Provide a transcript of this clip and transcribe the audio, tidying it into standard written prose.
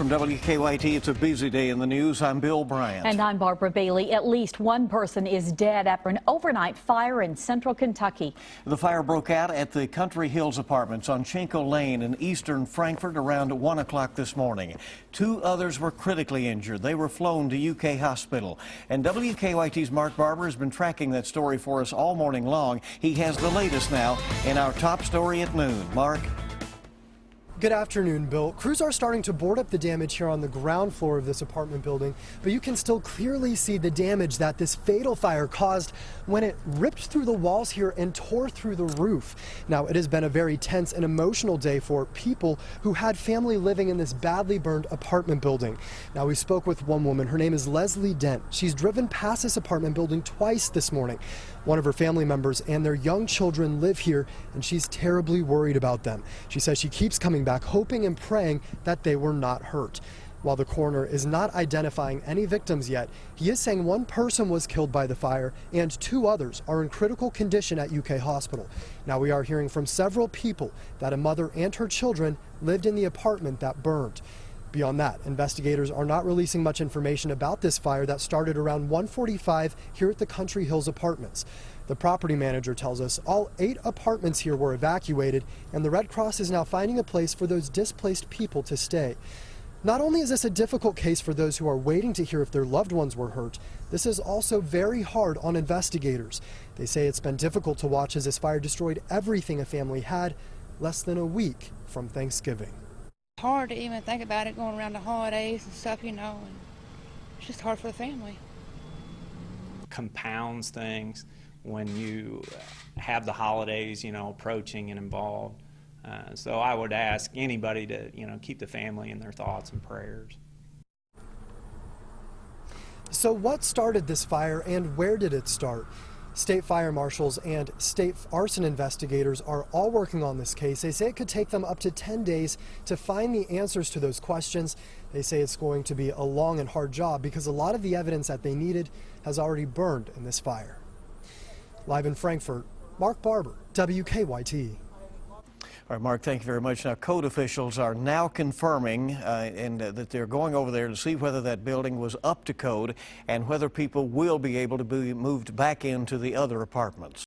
from WKYT. It's a busy day in the news. I'm Bill Bryant. And I'm Barbara Bailey. At least one person is dead after an overnight fire in central Kentucky. The fire broke out at the Country Hills Apartments on Chinko Lane in eastern Frankfort around 1 o'clock this morning. 2 others were critically injured. They were flown to UK Hospital. And WKYT's Mark Barber has been tracking that story for us all morning long. He has the latest now in our top story at noon. Mark? Good afternoon, Bill. Crews are starting to board up the damage here on the ground floor of this apartment building, but you can still clearly see the damage that this fatal fire caused when it ripped through the walls here and tore through the roof. Now, it has been a very tense and emotional day for people who had family living in this badly burned apartment building. Now, we spoke with one woman. Her name is Leslie Dent. She's driven past this apartment building twice this morning. One of her family members and their young children live here, and she's terribly worried about them. She says she keeps coming back hoping and praying that they were not hurt. While the coroner is not identifying any victims yet, he is saying one person was killed by the fire and 2 others are in critical condition at UK Hospital. Now, we are hearing from several people that a mother and her children lived in the apartment that burned. Beyond that, investigators are not releasing much information about this fire that started around 1:45 here at the Country Hills Apartments. The property manager tells us all 8 apartments here were evacuated, and the Red Cross is now finding a place for those displaced people to stay. Not only is this a difficult case for those who are waiting to hear if their loved ones were hurt, this is also very hard on investigators. They say it's been difficult to watch as this fire destroyed everything a family had less than a week from Thanksgiving. Hard to even think about it going around the holidays and stuff, you know, and it's just hard for the family. Compounds things when you have the holidays, approaching and involved. So I would ask anybody to, keep the family in their thoughts and prayers. So what started this fire and where did it start? State fire marshals and state arson investigators are all working on this case. They say it could take them up to 10 days to find the answers to those questions. They say it's going to be a long and hard job because a lot of the evidence that they needed has already burned in this fire. Live in Frankfort, Mark Barber, WKYT. All right, Mark, thank you very much. Now, code officials are now confirming that they're going over there to see whether that building was up to code and whether people will be able to be moved back into the other apartments.